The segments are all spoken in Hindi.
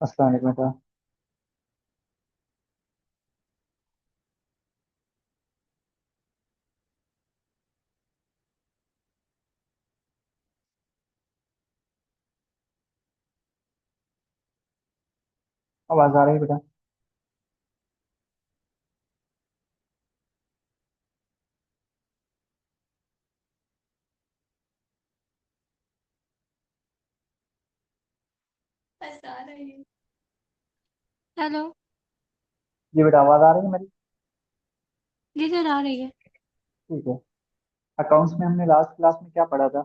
अस्सलाम वालेकुम बेटा। आवाज आ रही है बेटा? बता रही है। हेलो। जी बेटा, आवाज आ रही है मेरी? जी सर आ रही है। ठीक है। अकाउंट्स में हमने लास्ट क्लास में क्या पढ़ा था?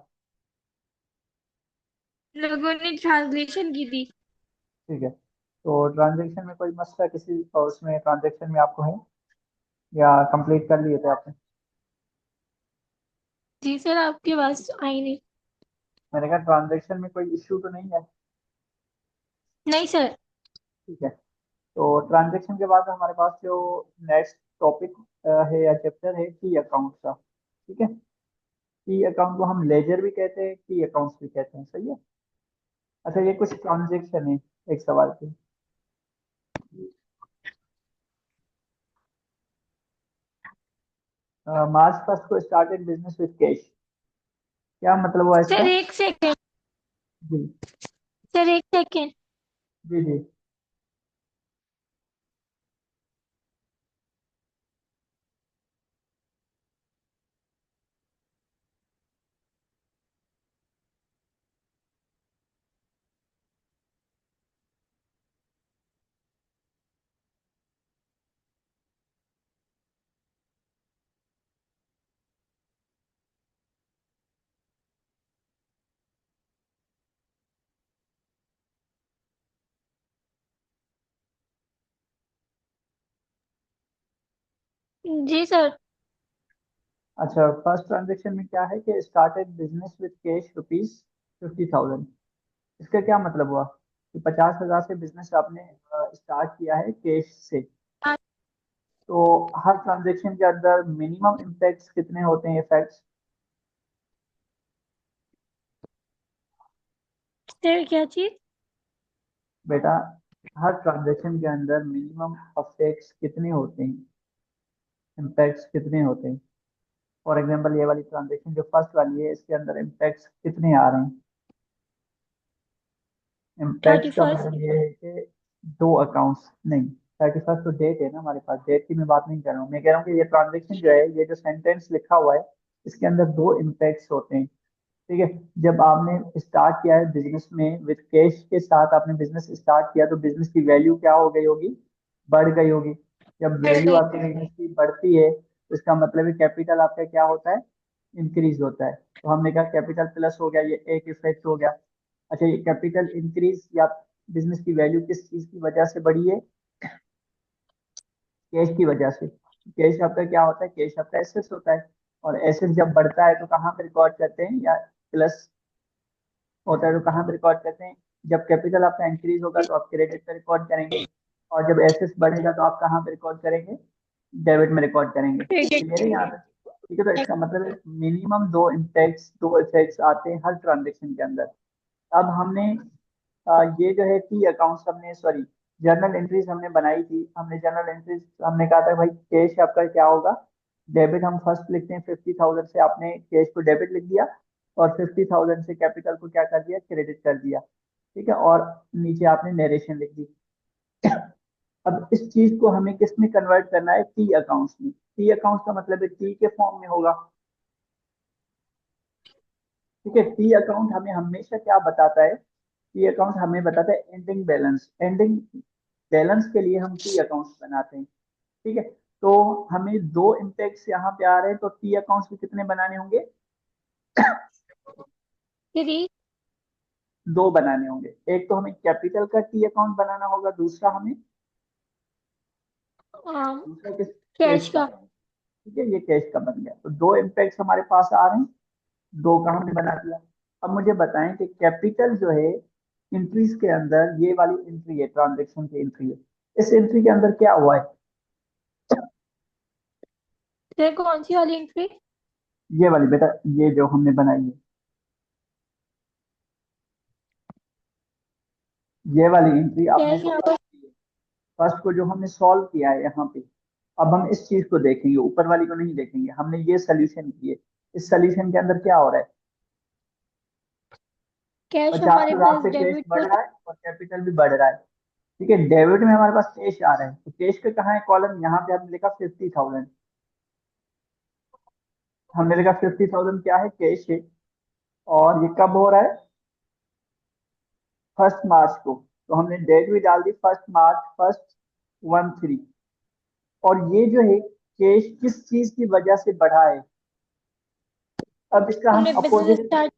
लोगों ने ट्रांसलेशन की थी। ठीक है। तो ट्रांजेक्शन में कोई मसला किसी और उसमें ट्रांजेक्शन में आपको है, या कंप्लीट कर लिए थे आपने? जी सर आपकी आवाज आई नहीं। मैंने कहा ट्रांजेक्शन में कोई इश्यू तो नहीं है? नहीं सर। ठीक है। तो ट्रांजेक्शन के बाद हमारे पास जो नेक्स्ट टॉपिक है या चैप्टर है, की अकाउंट का। ठीक है। की अकाउंट को हम लेजर भी कहते हैं, की अकाउंट्स भी कहते हैं, सही है। अच्छा, ये कुछ ट्रांजेक्शन है एक सवाल की। मार्च फर्स्ट को स्टार्टेड बिजनेस विद कैश, क्या मतलब हुआ सर इसका? एक सेकेंड। जी। सर एक सेकेंड। जी जी। जी सर। अच्छा, फर्स्ट ट्रांजेक्शन में क्या है कि started business with cash rupees 50,000। इसका क्या मतलब हुआ कि 50,000 से बिजनेस आपने स्टार्ट किया है कैश से। तो हर ट्रांजेक्शन के अंदर मिनिमम इम्पैक्ट्स कितने होते हैं, इफेक्ट्स? सर क्या चीज? बेटा, हर ट्रांजेक्शन के अंदर मिनिमम इफेक्ट्स कितने होते हैं, इम्पैक्ट्स कितने होते हैं? फॉर एग्जांपल, ये वाली ट्रांजेक्शन जो फर्स्ट वाली है, इसके अंदर इम्पैक्ट्स कितने आ रहे हैं? थर्टी इम्पैक्ट का फर्स्ट। मतलब ये है कि दो अकाउंट्स नहीं। 31st तो डेट है ना हमारे पास, डेट की मैं बात नहीं कर रहा हूँ। मैं कह रहा हूँ कि ये ट्रांजेक्शन जो है, ये जो सेंटेंस लिखा हुआ है, इसके अंदर दो इम्पैक्ट्स होते हैं। ठीक है। जब आपने स्टार्ट किया है बिजनेस में विद कैश के साथ, आपने बिजनेस स्टार्ट किया तो बिजनेस की वैल्यू क्या हो गई होगी? बढ़ गई होगी। जब वैल्यू आपके बिजनेस की बढ़ती है तो इसका मतलब है कैपिटल आपका क्या होता है? इंक्रीज होता है। तो हमने कहा कैपिटल प्लस हो गया, ये एक इफेक्ट हो गया। अच्छा, ये कैपिटल इंक्रीज या बिजनेस की वैल्यू किस चीज की वजह से बढ़ी है? कैश की वजह से। कैश आपका क्या होता है? कैश आपका एसेट होता है। और एसेट जब बढ़ता है तो कहाँ पे रिकॉर्ड करते हैं, या प्लस होता है तो कहाँ पे रिकॉर्ड करते हैं? जब कैपिटल आपका इंक्रीज होगा तो आप क्रेडिट पे रिकॉर्ड करेंगे, और जब एसेट्स बढ़ेगा तो आप कहाँ पे रिकॉर्ड करेंगे? डेबिट में रिकॉर्ड करेंगे। क्लियर है यहाँ पे? ठीक है। तो इसका मतलब है मिनिमम दो इम्पैक्ट्स, दो इफेक्ट्स आते हैं हर ट्रांजेक्शन के अंदर। अब हमने ये जो है की अकाउंट्स हमने, सॉरी, जर्नल एंट्रीज हमने बनाई थी। हमने जर्नल एंट्रीज हमने कहा था भाई कैश आपका क्या होगा? डेबिट हम फर्स्ट लिखते हैं, 50,000 से आपने कैश को डेबिट लिख दिया, और 50,000 से कैपिटल को क्या कर दिया? क्रेडिट कर दिया। ठीक है। और नीचे आपने नरेशन लिख दी। अब इस चीज को हमें किस में कन्वर्ट करना है? टी अकाउंट्स में। टी अकाउंट्स का मतलब है टी के फॉर्म में होगा। ठीक है। टी अकाउंट हमें हमेशा क्या बताता है? टी अकाउंट हमें बताता है एंडिंग बैलेंस। एंडिंग बैलेंस के लिए हम टी अकाउंट्स बनाते हैं। ठीक है। तो हमें दो इम्पैक्ट्स यहाँ पे आ रहे हैं, तो टी अकाउंट्स भी कितने बनाने होंगे? थ्री। दो बनाने होंगे। एक तो हमें कैपिटल का टी अकाउंट बनाना होगा, दूसरा हमें, दूसरा किस? कैश कैश का। का। ठीक है, ये कैश का बन गया। तो दो इम्पैक्ट्स हमारे पास आ रहे हैं, दो का हमने बना दिया। अब मुझे बताएं कि कैपिटल जो है एंट्रीज के अंदर, ये वाली एंट्री है, ट्रांजेक्शन की एंट्री है, इस एंट्री के अंदर क्या हुआ है? सर कौन सी वाली एंट्री? ये वाली बेटा, ये जो हमने बनाई है। ये वाली एंट्री आपने कैश जो यहाँ पर। फर्स्ट की है, फर्स्ट को जो हमने सॉल्व किया है यहाँ पे, अब हम इस चीज को देखेंगे, ऊपर वाली को नहीं देखेंगे। हमने ये सोल्यूशन किए, इस सोल्यूशन के अंदर क्या हो रहा है? कैश पचास हमारे हजार पास से कैश डेबिट बढ़ में। रहा है और कैपिटल भी बढ़ रहा है। ठीक है, डेबिट में हमारे पास कैश आ रहा है, तो कैश का कहाँ है कॉलम? यहाँ पे हमने लिखा 50,000। हमने लिखा 50,000 क्या है? कैश है। और ये कब हो रहा है? 1 मार्च को। तो हमने डेट भी डाल दी 1 मार्च, 1/3। और ये जो है कैश किस चीज की वजह से बढ़ा है? अब इसका हम हमने बिजनेस अपोजिट, स्टार्ट।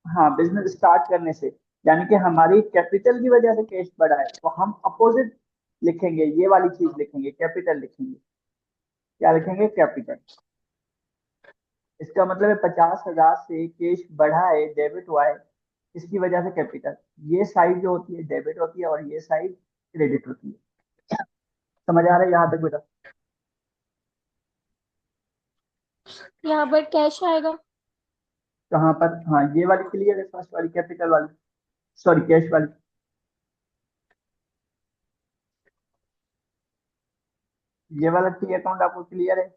हाँ, बिजनेस स्टार्ट करने से, यानी कि हमारी कैपिटल की वजह से कैश बढ़ा है, तो हम अपोजिट लिखेंगे, ये वाली चीज लिखेंगे, कैपिटल लिखेंगे। क्या लिखेंगे? कैपिटल। इसका मतलब है 50,000 से कैश बढ़ा है, डेबिट हुआ है, इसकी वजह से कैपिटल। ये साइड जो होती है डेबिट होती है और ये साइड क्रेडिट होती है। समझ आ रहा है यहाँ तक बेटा? यहाँ पर कैश आएगा। कहाँ पर? हाँ, ये वाली क्लियर है, फर्स्ट वाली कैपिटल वाली, सॉरी कैश वाली। ये वाला टी अकाउंट आपको क्लियर है?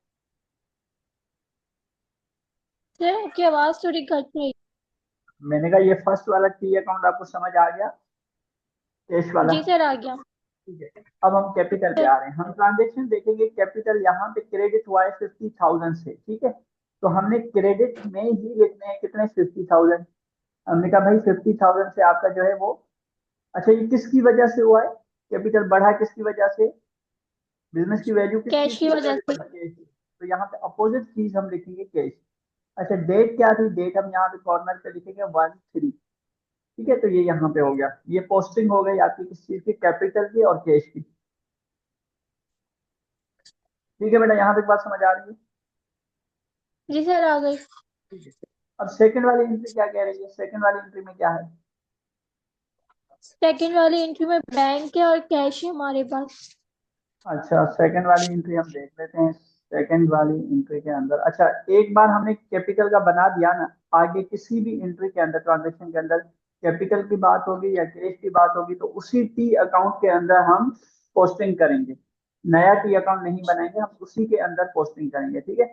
सर आपकी आवाज थोड़ी कट रही। मैंने कहा ये फर्स्ट वाला टी अकाउंट आपको समझ आ गया, कैश वाला। जी सर आ गया। ठीक है, अब हम कैपिटल पे सर आ रहे हैं। हम ट्रांजेक्शन देखेंगे, कैपिटल यहाँ पे क्रेडिट हुआ है 50,000 से। ठीक है, तो हमने क्रेडिट में ही लिखने हैं कितने? 50,000। हमने कहा भाई 50,000 से आपका जो है वो, अच्छा ये किसकी वजह से हुआ है? कैपिटल बढ़ा किसकी वजह से? बिजनेस की वैल्यू किस चीज कैश की की वजह वजह से से। बढ़ी? कैश। तो यहाँ पे अपोजिट चीज हम लिखेंगे कैश। अच्छा, डेट क्या थी? डेट हम यहाँ पे कॉर्नर पे लिखेंगे 1/3। ठीक है, तो ये यहाँ पे हो गया, ये पोस्टिंग हो गई आपकी किस चीज की? कैपिटल की और कैश की। ठीक है बेटा, यहाँ तक बात समझ आ रही है? जी सर आ गई। ठीक है, अब सेकंड वाली एंट्री क्या कह रही है? सेकंड वाली एंट्री में क्या है? सेकंड वाली एंट्री में बैंक है और कैश है हमारे पास। अच्छा, सेकंड वाली एंट्री हम देख लेते हैं। सेकंड वाली एंट्री के अंदर, अच्छा, एक बार हमने कैपिटल का बना दिया ना, आगे किसी भी एंट्री के अंदर, ट्रांजेक्शन के अंदर कैपिटल की बात होगी या कैश की बात होगी, तो उसी टी अकाउंट के अंदर हम पोस्टिंग करेंगे। नया टी अकाउंट नहीं बनाएंगे, हम उसी के अंदर पोस्टिंग करेंगे। ठीक है,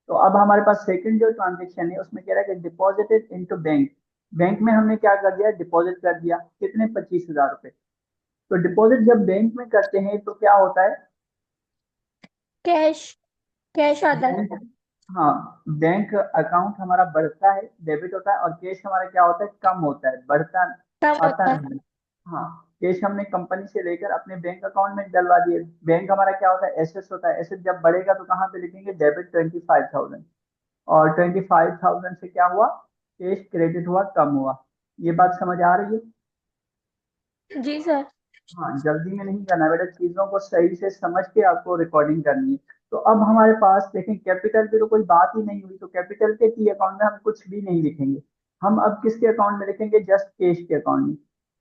तो अब हमारे पास सेकंड जो ट्रांजेक्शन है उसमें कह रहा है कि डिपॉजिटेड इनटू बैंक। बैंक में हमने क्या कर दिया? डिपॉजिट कर दिया। कितने? 25,000 रुपए। तो डिपॉजिट जब बैंक में करते हैं तो क्या होता है? कैश कैश आता है। बैंक, हाँ, बैंक अकाउंट हमारा बढ़ता है, डेबिट होता है, और कैश हमारा क्या होता है? कम होता है, बढ़ता कम आता होता है। नहीं। हाँ, कैश हमने कंपनी से लेकर अपने बैंक अकाउंट में डलवा दिए। बैंक हमारा क्या होता है? एसेट होता है। एसेट जब बढ़ेगा तो कहाँ पे लिखेंगे? डेबिट 25,000। और 25,000 से क्या हुआ? कैश क्रेडिट हुआ, कम हुआ। ये बात समझ आ रही है? जी सर। हाँ, जल्दी में नहीं करना है बेटा, चीजों को सही से समझ के आपको रिकॉर्डिंग करनी है। तो अब हमारे पास देखें, कैपिटल की तो कोई बात ही नहीं हुई, तो कैपिटल के टी अकाउंट में हम कुछ भी नहीं लिखेंगे। हम अब किसके अकाउंट में लिखेंगे? जस्ट कैश के अकाउंट में।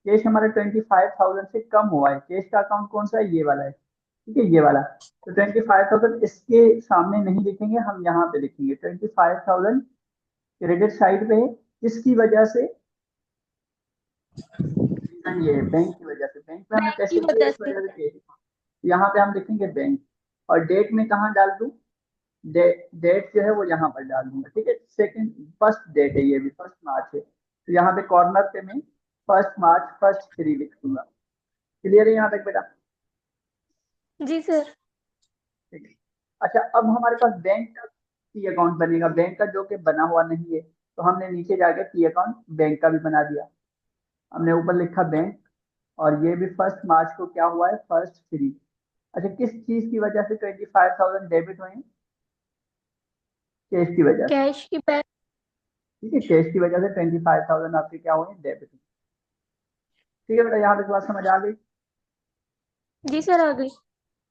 कैश हमारा 25,000 से कम हुआ है। कैश का अकाउंट कौन सा है? ये वाला है। ठीक है, ये वाला। तो 25,000 इसके सामने नहीं लिखेंगे, हम यहाँ पे लिखेंगे 25,000 क्रेडिट साइड पे है। किसकी वजह से? रीजन ये है, बैंक की वजह से। बैंक में हमने बैंक की पैसे दिए, वजह इस से। वजह से किए। यहाँ पे हम लिखेंगे बैंक। और डेट में कहाँ डाल दूं? डेट जो है वो यहाँ पर डाल दूंगा। ठीक है, सेकंड, फर्स्ट डेट है, ये भी 1 मार्च है, तो यहाँ पे कॉर्नर पे मैं 1 मार्च 1/3 लिख दूंगा। क्लियर है यहाँ तक बेटा? जी सर। ठीक है, अच्छा, अब हमारे पास बैंक का टी अकाउंट बनेगा, बैंक का जो कि बना हुआ नहीं है, तो हमने नीचे जाके टी अकाउंट बैंक का भी बना दिया। हमने ऊपर लिखा बैंक, और ये भी 1 मार्च को क्या हुआ है? 1/3। अच्छा, किस चीज की वजह से 25,000 डेबिट हुए हैं? कैश की वजह से। कैश की बैंक। ठीक है, कैश की वजह से 25,000 आपके क्या हुए? डेबिट। ठीक है बेटा, यहाँ तक बात समझ आ गई? जी सर आ गई।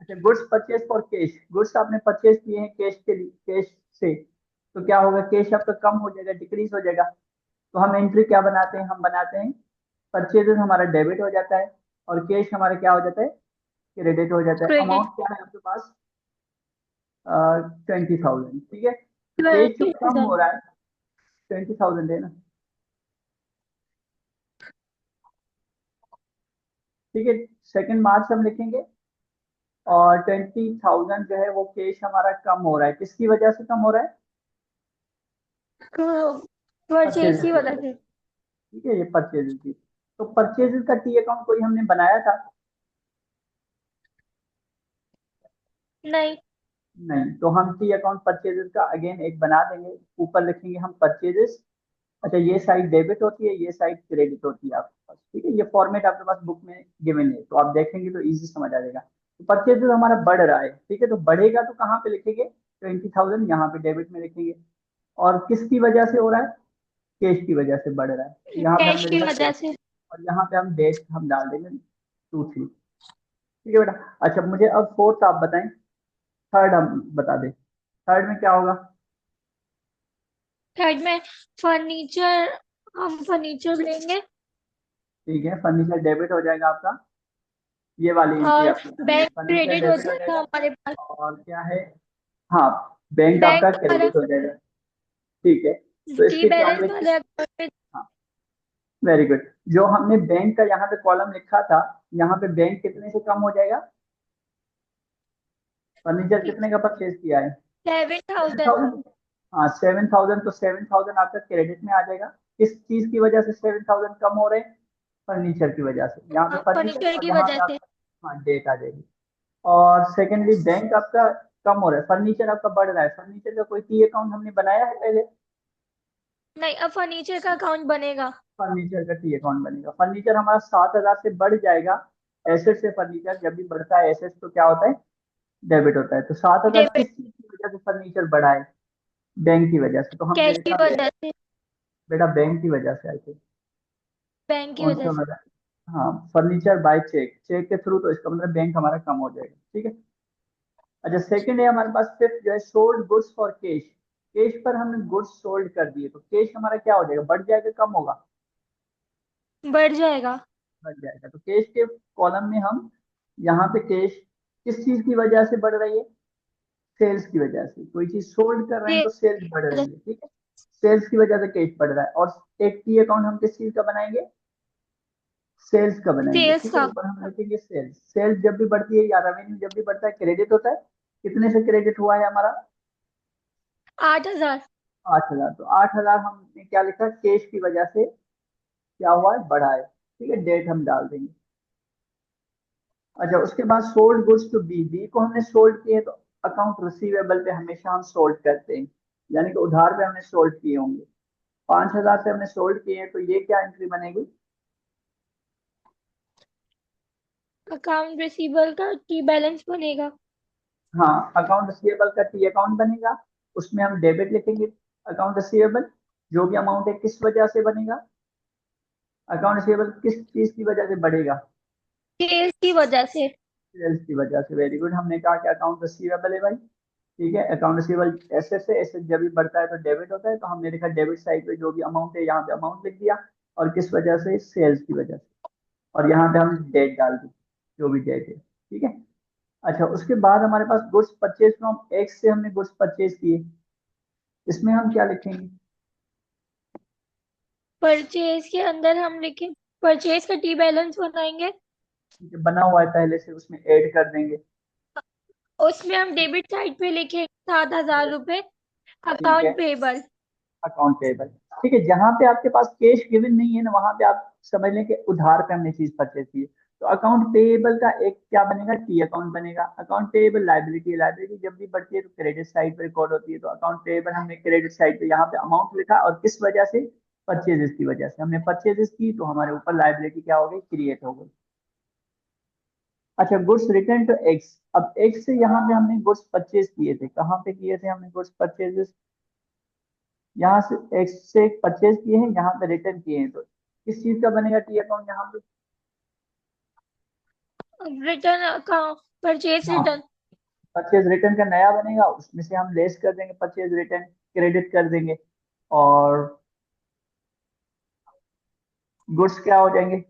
अच्छा, goods purchase for cash. Goods आपने परचेज किए हैं कैश के लिए, कैश से, तो क्या होगा? कैश आपका कम हो जाएगा, डिक्रीज हो जाएगा। तो हम एंट्री क्या बनाते हैं? हम बनाते हैं परचेजेस हमारा डेबिट हो जाता है, और कैश हमारा क्या हो जाता है? क्रेडिट हो जाता है। क्रेडिट। अमाउंट क्या है आपके पास? 20,000। ठीक है, तो कैश जो कम 20,000। हो रहा है, 20,000 है ना? ठीक है, 2 मार्च हम लिखेंगे। और 20,000 जो है वो कैश हमारा कम हो रहा है, किसकी वजह से कम हो रहा है? परचेज परचेजेस की की वजह वजह से। से। ठीक है, ये परचेजेस की। तो परचेजेस का टी अकाउंट कोई हमने बनाया था? नहीं। नहीं, तो हम टी अकाउंट परचेजेस का अगेन एक बना देंगे, ऊपर लिखेंगे हम परचेजेस। अच्छा, ये साइड डेबिट होती है, ये साइड क्रेडिट होती है आपके पास। ठीक है, ये फॉर्मेट आपके पास बुक में गिवन है, तो आप देखेंगे तो इजी समझ आ जाएगा। तो परचेजेस हमारा बढ़ रहा है, ठीक है, तो बढ़ेगा तो कहाँ पे लिखेंगे? 20,000 यहाँ पे डेबिट में लिखेंगे। और किसकी वजह से हो रहा है? कैश की वजह से बढ़ रहा है, तो यहाँ पे कैश हमने की लिखा वजह कैश। से। और यहाँ पे हम डेट हम डाल देंगे 2 3। ठीक है बेटा। अच्छा, मुझे अब फोर्थ आप बताएं। थर्ड हम बता दें, थर्ड में क्या होगा? थर्ड में फर्नीचर, हम फर्नीचर लेंगे। ठीक है, फर्नीचर डेबिट हो जाएगा आपका। ये वाली एंट्री और आपकी करनी है, बैंक फर्नीचर क्रेडिट हो डेबिट हो जाएगा जाएगा। हमारे पास। और क्या है? हाँ, बैंक आपका बैंक हमारा क्रेडिट हो जाएगा। ठीक है, तो टी इसके क्या हम बैलेंस लिखते हैं? वाले अकाउंट में। हाँ, वेरी गुड। जो हमने बैंक का यहाँ पे कॉलम लिखा था, यहाँ पे बैंक कितने से कम हो जाएगा? फर्नीचर कितने का परचेज किया है? सेवन सेवन थाउजेंड थाउजेंड हाँ, 7,000, तो 7,000 आपका क्रेडिट में आ जाएगा। किस चीज की वजह से 7,000 कम हो रहे हैं? फर्नीचर की वजह से, यहाँ पे फर्नीचर फर्नीचर और की यहाँ वजह पे से। आपका हाँ डेट आ जाएगी। और सेकेंडली बैंक आपका कम हो रहा है, फर्नीचर आपका बढ़ रहा है। फर्नीचर का कोई टी अकाउंट हमने बनाया है पहले? नहीं, अब फर्नीचर का अकाउंट बनेगा। फर्नीचर का टी अकाउंट बनेगा। फर्नीचर हमारा 7,000 से बढ़ जाएगा। एसेट से फर्नीचर जब भी बढ़ता है एसेट तो क्या होता है? डेबिट होता है। तो 7,000 डेबिट। किस चीज की वजह से फर्नीचर बढ़ा है? बैंक की वजह से। तो हमने कैश की लिखा बैंक। वजह से। बेटा बैंक की वजह से आई थी। बैंक की कौन वजह सा से। वाला? हाँ, फर्नीचर बाय चेक, चेक के थ्रू, तो इसका मतलब बैंक हमारा कम हो जाएगा। ठीक है। अच्छा, सेकंड है हमारे पास, फिफ्थ जो है sold goods for cash. Cash पर हमने गुड्स सोल्ड कर दिए, तो कैश हमारा क्या हो जाएगा? बढ़ जाएगा कम होगा? बढ़ जाएगा। बढ़ जाएगा। तो कैश के कॉलम में हम यहाँ पे कैश किस चीज की वजह से बढ़ रही है? सेल्स की वजह से। कोई चीज सोल्ड कर रहे हैं सेल्स तो सेल्स बढ़ की वजह रही है। ठीक है, सेल्स की वजह से कैश बढ़ रहा है। और एक टी अकाउंट हम किस चीज का बनाएंगे? सेल्स का से। बनाएंगे। सेल्स ठीक है, का। ऊपर हम लिखेंगे सेल्स। सेल्स जब भी बढ़ती है या रेवेन्यू जब भी बढ़ता है क्रेडिट होता है। कितने से क्रेडिट हुआ है हमारा? 8,000। 8,000। तो 8,000 हमने क्या लिखा? कैश की वजह से क्या हुआ है? बढ़ा है। ठीक है, डेट हम डाल देंगे। अच्छा, उसके बाद sold goods to B. B को हमने सोल्ड किए, तो अकाउंट रिसीवेबल पे हमेशा हम सोल्ड करते हैं, यानी कि उधार पे हमने सोल्ड किए होंगे। 5,000 से हमने सोल्ड किए हैं, तो ये क्या एंट्री बनेगी? अकाउंट रिसीवेबल का टी बैलेंस बनेगा। हाँ, अकाउंट रिसीवेबल का टी अकाउंट बनेगा। उसमें हम डेबिट लिखेंगे। अकाउंट रिसीवेबल जो भी अमाउंट है किस वजह से बनेगा? अकाउंट रिसीवेबल किस चीज की वजह से बढ़ेगा? सेल्स की वजह से। सेल्स की वजह से। Very good. हमने कहा कि अकाउंट रिसीवेबल है भाई। ठीक है, अकाउंट रिसीवेबल एसेट से, एसेट जब भी बढ़ता है तो डेबिट होता है, तो हमने लिखा डेबिट साइड पे जो भी अमाउंट है यहाँ पे अमाउंट लिख दिया। और किस वजह से? सेल्स की वजह से। और यहाँ पे हम डेट डाल दी, जो भी डेट है। ठीक है। अच्छा, उसके बाद हमारे पास गुड्स परचेज फ्रॉम एक्स से हमने गुड्स परचेज किए। इसमें हम क्या लिखेंगे? परचेज के अंदर हम लिखे, परचेज का टी बैलेंस बनाएंगे। ठीक है, बना हुआ है पहले से, उसमें ऐड कर देंगे। उसमें हम डेबिट साइड पे लिखे 7,000 रुपए। ठीक है, अकाउंट पेबल। Account payable. ठीक है, जहां पे आपके पास कैश गिवन नहीं है ना, वहां पे आप समझ लें कि उधार पे हमने चीज परचेज की है। तो अकाउंट पेबल का एक क्या बनेगा? टी अकाउंट बनेगा। अकाउंट पेबल लाइबिलिटी है, लाइबिलिटी जब भी बढ़ती है तो क्रेडिट साइड पे रिकॉर्ड होती है। तो अकाउंट पेबल हमने क्रेडिट साइड पे यहाँ पे अमाउंट लिखा, और किस वजह से? परचेजेस की वजह से। हमने परचेजेस की तो हमारे ऊपर लाइबिलिटी क्या हो गई? क्रिएट हो गई। अच्छा, गुड्स रिटर्न टू एक्स। अब एक्स से यहाँ पे हमने गुड्स परचेज किए थे, कहाँ पे किए थे हमने गुड्स परचेजेस? यहाँ से एक्स से परचेज किए हैं, यहाँ पे रिटर्न किए हैं, तो किस चीज का बनेगा टी अकाउंट यहाँ पे? रिटर्न अकाउंट, परचेज हाँ, रिटर्न। परचेज रिटर्न का नया बनेगा, उसमें से हम लेस कर देंगे परचेज रिटर्न, क्रेडिट कर देंगे। और गुड्स क्या हो जाएंगे?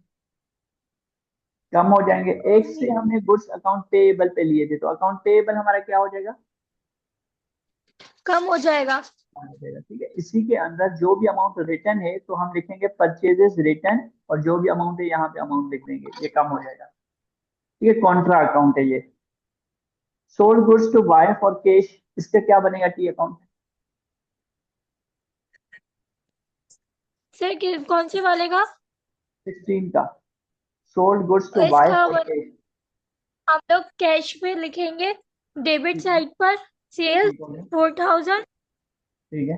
कम हो जाएंगे। एक से हमने गुड्स अकाउंट पेएबल पे लिए थे, तो अकाउंट पेएबल हमारा क्या हो जाएगा? कम हो जाएगा। कम हो जाएगा। ठीक है, इसी के अंदर जो भी अमाउंट रिटर्न है तो हम लिखेंगे परचेजेस रिटर्न, और जो भी अमाउंट है यहाँ पे अमाउंट लिख देंगे, ये कम हो जाएगा। ठीक है, कॉन्ट्रा अकाउंट है ये। Sold goods to by for cash, इसका क्या बनेगा टी अकाउंट? सर कौन से वाले का? 16 का। सोल्ड गुड्स टू बाय इसका फॉर कैश। हम लोग कैश पे लिखेंगे, डेबिट ठीक है, साइड पर सेल्स ठीक हो गया। 4000, ठीक है,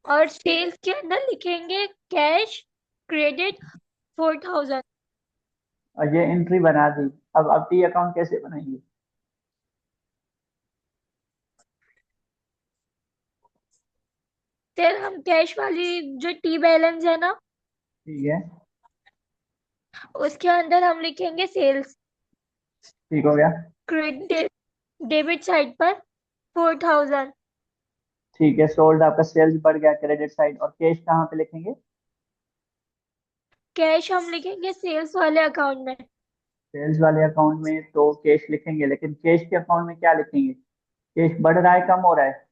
और सेल्स के अंदर लिखेंगे कैश क्रेडिट 4000। और ये एंट्री बना दी। अब टी अकाउंट कैसे बनाएंगे? फिर हम कैश वाली जो टी बैलेंस है ना, ठीक है, उसके अंदर हम लिखेंगे सेल्स ठीक हो गया। क्रेडिट, डेबिट साइड पर 4000। ठीक है, सोल्ड आपका सेल्स बढ़ गया क्रेडिट साइड, और कैश कहाँ पे लिखेंगे? कैश हम लिखेंगे सेल्स वाले अकाउंट में। सेल्स वाले अकाउंट में तो कैश लिखेंगे, लेकिन कैश के अकाउंट में क्या लिखेंगे? कैश बढ़ रहा है कम हो रहा है?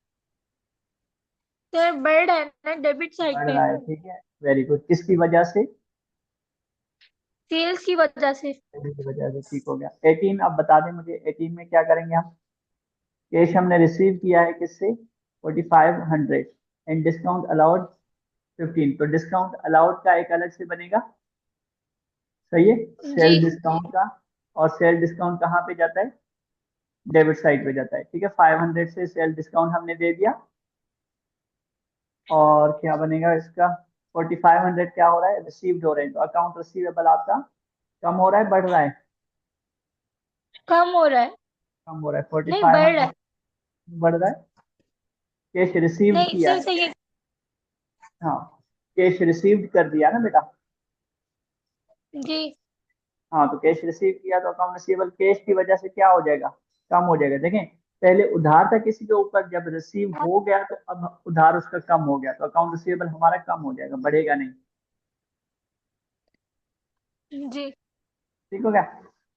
तो बढ़ रहा है ना डेबिट साइड बढ़ पे, रहा है, ठीक है, वेरी गुड। किसकी वजह से? सेल्स की वजह से। सेल्स की वजह से, ठीक हो गया। 18 अब बता दें मुझे, 18 में क्या करेंगे हम? कैश हमने रिसीव किया है किससे? 4500, एंड डिस्काउंट अलाउड 15, तो डिस्काउंट अलाउड का एक अलग से बनेगा। सही है, जी सेल डिस्काउंट का। और सेल डिस्काउंट कहाँ पे जाता है? डेबिट साइड पे जाता है। ठीक है, 500 से सेल डिस्काउंट हमने दे दिया। और क्या बनेगा इसका? 4500 क्या हो रहा है? रिसीव्ड हो रहे हैं, तो अकाउंट रिसीवेबल आपका कम हो रहा है बढ़ रहा है? कम हो रहा है। कम हो रहा है, फोर्टी नहीं, फाइव बढ़ रहा है। हंड्रेड बढ़ रहा है। कैश रिसीव्ड नहीं किया सर, है। सही है। हाँ, कैश रिसीव्ड कर दिया ना बेटा। जी। हाँ, तो कैश रिसीव किया तो अकाउंट रिसीवेबल कैश की वजह से क्या हो जाएगा? कम हो जाएगा। देखें, पहले उधार था किसी के ऊपर, जब रिसीव हो गया तो अब उधार उसका कम हो गया, तो अकाउंट रिसीवेबल हमारा कम हो जाएगा, बढ़ेगा नहीं। जी। ठीक हो गया।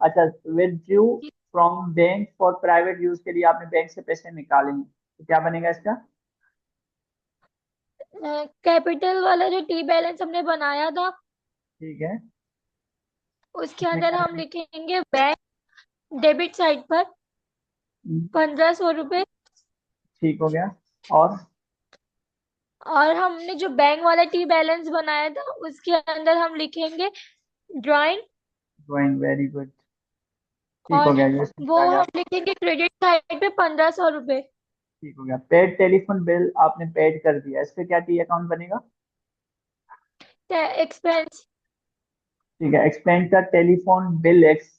अच्छा, withdrew from bank for private use, के लिए आपने बैंक से पैसे निकाले हैं, तो क्या बनेगा इसका? कैपिटल वाला जो टी बैलेंस हमने बनाया था, ठीक है, उसके इसमें अंदर क्या हम लिखेंगे? लिखेंगे बैंक डेबिट साइड पर हम्म, 1500 रुपये। ठीक हो गया। और और हमने जो बैंक वाला टी बैलेंस बनाया था, उसके अंदर हम लिखेंगे ड्राइंग, ड्राइंग, वेरी गुड। ठीक हो और गया, ये समझ वो आ गया। हम लिखेंगे क्रेडिट साइड पे 1500 रुपये। ठीक हो गया। पेड टेलीफोन बिल आपने पेड कर दिया, इस पे क्या टी अकाउंट बनेगा? एक्सपेंस। ठीक है, एक्सपेंड का telephone bill x,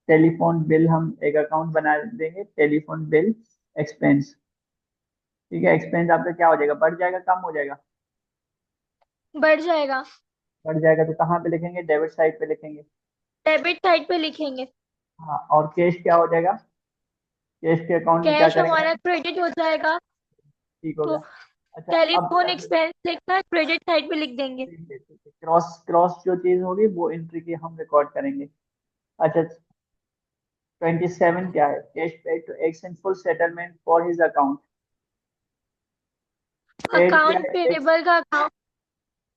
telephone bill हम एक अकाउंट बना देंगे, टेलीफोन बिल एक्सपेंस। ठीक है, एक्सपेंस आपका क्या हो जाएगा? बढ़ जाएगा कम हो जाएगा? बढ़ जाएगा। बढ़ जाएगा, तो कहाँ पे लिखेंगे? डेबिट साइड पे लिखेंगे। डेबिट साइड पे लिखेंगे। हाँ, और कैश क्या हो जाएगा? कैश के अकाउंट में क्या कैश करेंगे हमारा हम? क्रेडिट हो जाएगा। ठीक हो तो गया। अच्छा, टेलीफोन अब एक्सपेंस लिखना, क्रेडिट साइड पे लिख देंगे। ठीक है, ठीक है, क्रॉस क्रॉस जो चीज होगी वो एंट्री की हम रिकॉर्ड करेंगे। अच्छा, 27 क्या है? Cash paid to X in full settlement for his account. Paid किया अकाउंट है एक्स। पेबल का अकाउंट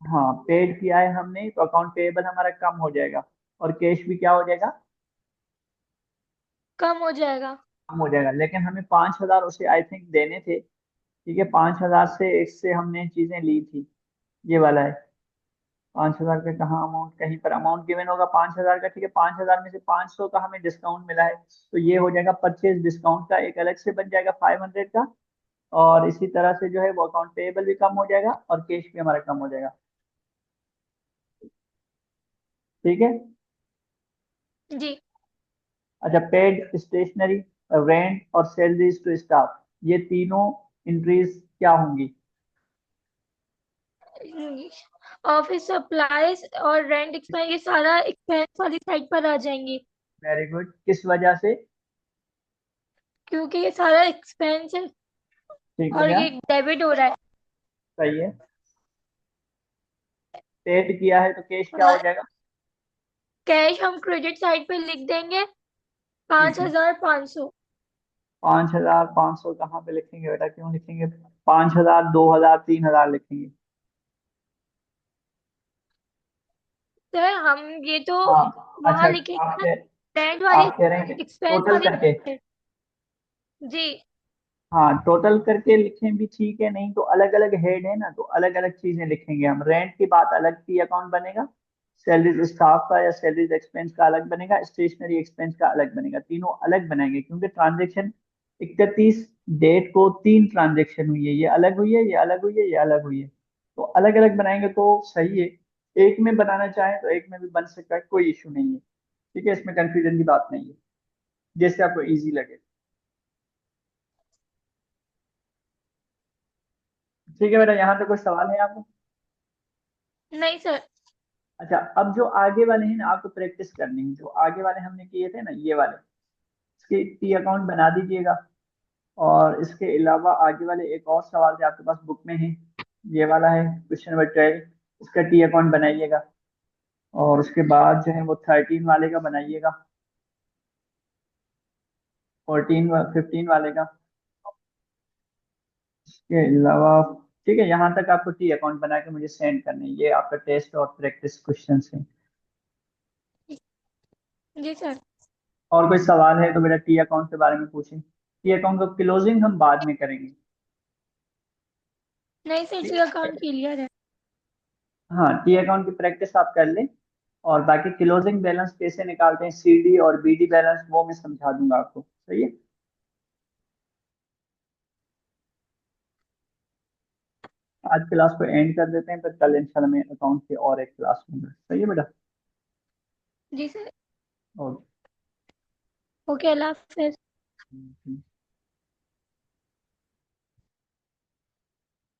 हाँ, पेड किया है हमने, तो अकाउंट पेएबल हमारा कम हो जाएगा, और कैश भी क्या हो जाएगा? कम हो जाएगा। कम हो जाएगा, लेकिन हमें 5,000 उसे आई थिंक देने थे। ठीक है, 5,000 से एक से हमने चीजें ली थी, ये वाला है। 5,000 का कहाँ अमाउंट, कहीं पर अमाउंट गिवन होगा 5,000 का। ठीक है, 5,000 में से 500 का हमें डिस्काउंट मिला है, तो ये हो जाएगा परचेज डिस्काउंट का एक अलग से बन जाएगा 500 का। और इसी तरह से जो है वो अकाउंट पेएबल भी कम हो जाएगा, और कैश भी हमारा कम हो जाएगा। ठीक है। जी। अच्छा, पेड स्टेशनरी, रेंट और सैलरीज टू स्टाफ, ये तीनों एंट्रीज क्या होंगी? ऑफिस सप्लाईज और रेंट एक्सपेंस, ये सारा एक्सपेंस वाली साइड पर आ जाएंगी, वेरी गुड, किस वजह से? क्योंकि ये सारा एक्सपेंस है ठीक हो और गया, ये डेबिट हो रहा है। सही है। पेड किया है तो कैश क्या हो और जाएगा? कैश हम क्रेडिट साइड पे लिख देंगे ठीक पाँच है, हजार पाँच सौ 5,500 कहाँ पे लिखेंगे बेटा, क्यों लिखेंगे 5,000, 2,000, 3,000 लिखेंगे? सर हम ये तो हाँ, अच्छा। वहां लिखेंगे ना, रेंट वाली, आप कह रहे हैं कि एक्सपेंस टोटल वाली करके? line। जी। हाँ, टोटल करके लिखें भी ठीक है, नहीं तो अलग अलग हेड है ना, तो अलग अलग चीजें लिखेंगे हम। रेंट की बात अलग की अकाउंट बनेगा, सैलरीज स्टाफ का या सैलरीज एक्सपेंस का अलग बनेगा, स्टेशनरी एक्सपेंस का अलग बनेगा, तीनों अलग बनाएंगे क्योंकि ट्रांजेक्शन 31 डेट को 3 ट्रांजेक्शन हुई है, ये अलग हुई है, ये अलग हुई है, ये अलग हुई है, तो अलग अलग बनाएंगे तो सही है। एक में बनाना चाहें तो एक में भी बन सकता है, कोई इशू नहीं है। ठीक है, इसमें कंफ्यूजन की बात नहीं है, जैसे आपको इजी लगे। ठीक है बेटा, यहाँ पे कोई सवाल है आपको? नहीं सर। अच्छा, अब जो आगे वाले हैं ना, आपको प्रैक्टिस करनी है। जो आगे वाले हमने किए थे ना, ये वाले, इसके टी अकाउंट बना दीजिएगा। और इसके अलावा आगे वाले एक और सवाल जो आपके पास बुक में है, ये वाला है क्वेश्चन नंबर 12, इसका टी अकाउंट बनाइएगा। और उसके बाद जो है वो 13 वाले का बनाइएगा, 14 15 वाले का। इसके अलावा, ठीक है, यहाँ तक आपको टी अकाउंट बना के मुझे सेंड करने हैं। ये आपका टेस्ट और प्रैक्टिस क्वेश्चन है। जी सर। और कोई सवाल है तो मेरा टी अकाउंट के बारे में पूछें। टी अकाउंट का क्लोजिंग हम बाद में करेंगे। नहीं सर, ठीक जी है? अकाउंट क्लियर है। हाँ, टी अकाउंट की प्रैक्टिस आप कर लें। और बाकी क्लोजिंग बैलेंस कैसे निकालते हैं, सीडी और बीडी बैलेंस, वो मैं समझा दूंगा आपको। सही है। आज क्लास को एंड कर देते हैं, फिर कल इंशाल्लाह मैं अकाउंट की और एक क्लास लूंगा। सही है बेटा? जी सर। ओके। ओके, अल्लाह हाफिज।